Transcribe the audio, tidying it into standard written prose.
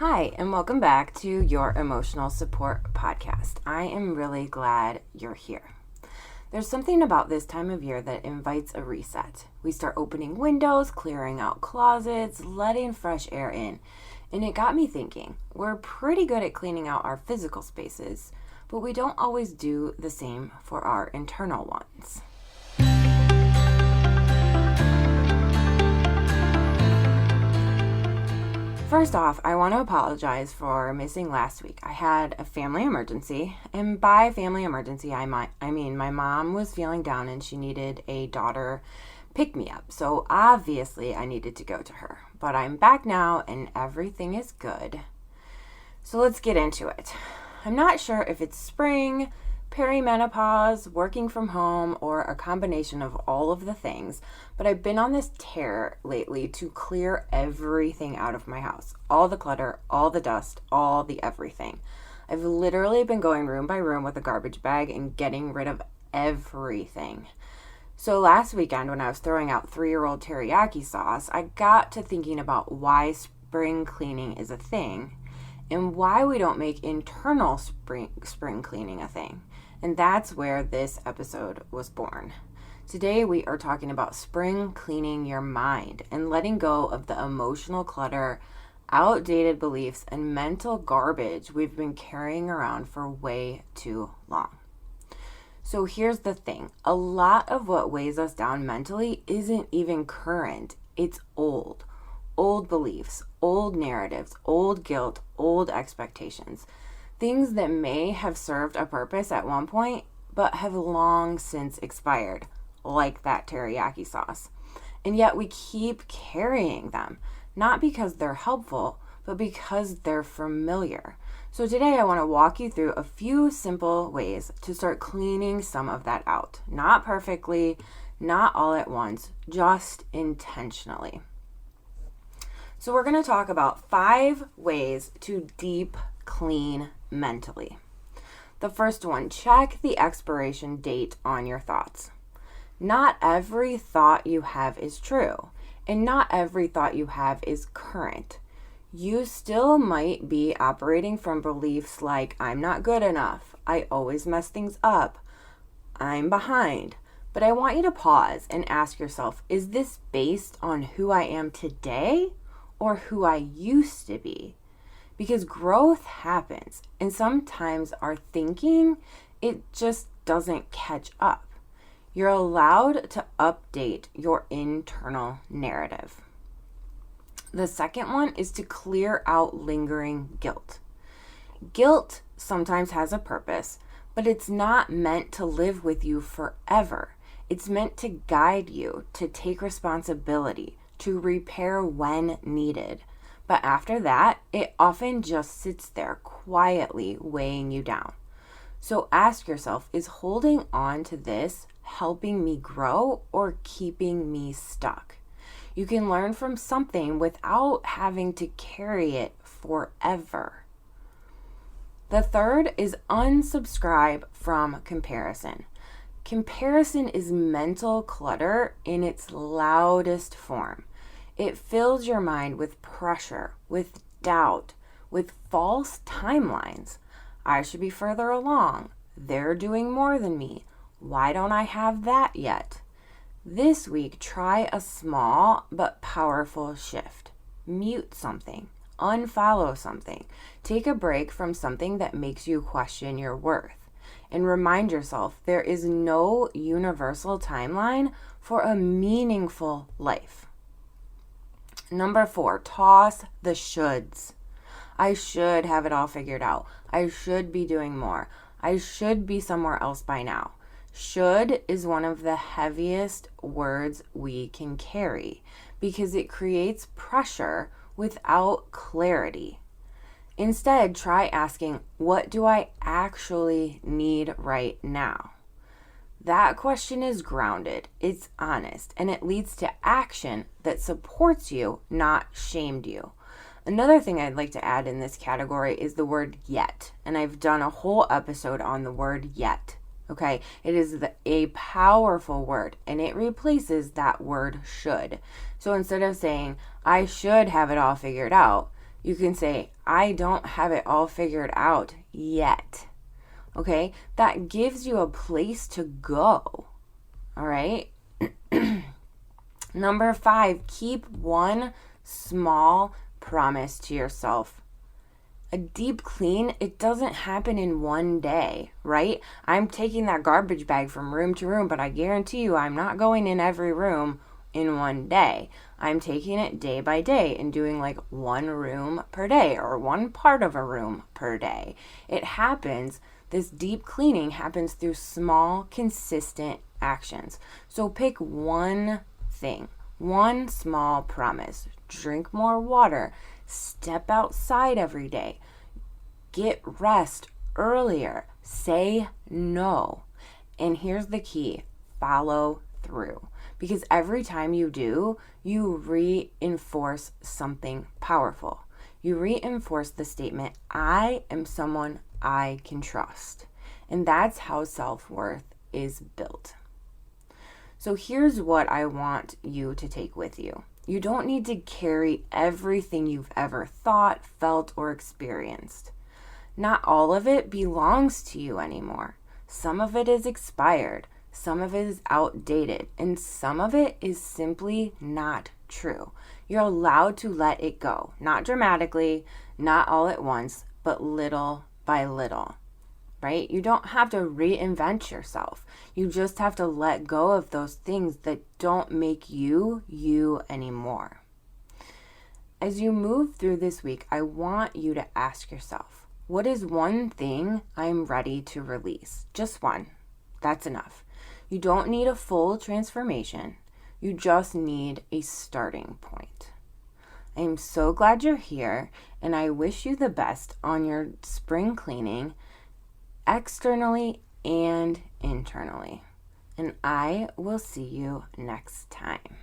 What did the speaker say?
Hi, and welcome back to your Emotional Support Podcast. I am really glad you're here. There's something about this time of year that invites a reset. We start opening windows, clearing out closets, letting fresh air in. And it got me thinking, we're pretty good at cleaning out our physical spaces, but we don't always do the same for our internal ones. First off, I want to apologize for missing last week. I had a family emergency, and by family emergency, I mean my mom was feeling down and she needed a daughter pick-me-up. So obviously I needed to go to her, but I'm back now and everything is good. So let's get into it. I'm not sure if it's spring, perimenopause, working from home, or a combination of all of the things, but I've been on this tear lately to clear everything out of my house. All the clutter, all the dust, all the everything. I've literally been going room by room with a garbage bag and getting rid of everything. So last weekend when I was throwing out 3-year-old teriyaki sauce, I got to thinking about why spring cleaning is a thing and why we don't make internal spring cleaning a thing. And that's where this episode was born. Today we are talking about spring cleaning your mind and letting go of the emotional clutter, outdated beliefs, and mental garbage we've been carrying around for way too long. So here's the thing. A lot of what weighs us down mentally isn't even current. It's old. Old beliefs, old narratives, old guilt, old expectations. Things that may have served a purpose at one point, but have long since expired, like that teriyaki sauce. And yet we keep carrying them, not because they're helpful, but because they're familiar. So today I want to walk you through a few simple ways to start cleaning some of that out. Not perfectly, not all at once, just intentionally. So we're going to talk about 5 ways to deep clean mentally. The first one, check the expiration date on your thoughts. Not every thought you have is true, and not every thought you have is current. You still might be operating from beliefs like, I'm not good enough, I always mess things up, I'm behind. But I want you to pause and ask yourself, is this based on who I am today or who I used to be? Because growth happens, and sometimes our thinking, it just doesn't catch up. You're allowed to update your internal narrative. The second one is to clear out lingering guilt. Guilt sometimes has a purpose, but it's not meant to live with you forever. It's meant to guide you, to take responsibility, to repair when needed. But after that, it often just sits there quietly weighing you down. So ask yourself, is holding on to this helping me grow or keeping me stuck? You can learn from something without having to carry it forever. The third is unsubscribe from comparison. Comparison is mental clutter in its loudest form. It fills your mind with pressure, with doubt, with false timelines. I should be further along. They're doing more than me. Why don't I have that yet? This week, try a small but powerful shift. Mute something. Unfollow something. Take a break from something that makes you question your worth. And remind yourself there is no universal timeline for a meaningful life. Number 4, toss the shoulds. I should have it all figured out. I should be doing more. I should be somewhere else by now. Should is one of the heaviest words we can carry because it creates pressure without clarity. Instead, try asking, what do I actually need right now? That question is grounded, it's honest, and it leads to action that supports you, not shamed you. Another thing I'd like to add in this category is the word yet, and I've done a whole episode on the word yet. Okay, it is a powerful word, and it replaces that word should. So instead of saying, I should have it all figured out, You can say, I don't have it all figured out yet. Okay? That gives you a place to go. All right? Number 5, keep one small promise to yourself. A deep clean, it doesn't happen in one day, right? I'm taking that garbage bag from room to room, but I guarantee you I'm not going in every room in one day. I'm taking it day by day and doing like one room per day or one part of a room per day. It happens, this deep cleaning happens through small, consistent actions. So pick one thing, one small promise. Drink more water. Step outside every day. Get rest earlier. Say no. And here's the key, follow through. Because every time you do, you reinforce something powerful. You reinforce the statement, I am someone I can trust. And that's how self-worth is built. So here's what I want you to take with you. You don't need to carry everything you've ever thought, felt, or experienced. Not all of it belongs to you anymore. Some of it is expired, some of it is outdated, and some of it is simply not true. You're allowed to let it go, not dramatically, not all at once, but little by little. Right? You don't have to reinvent yourself. You just have to let go of those things that don't make you anymore. As you move through this week, I want you to ask yourself, what is one thing I'm ready to release? Just one. That's enough. You don't need a full transformation. You just need a starting point. I am so glad you're here, and I wish you the best on your spring cleaning, externally and internally. And I will see you next time.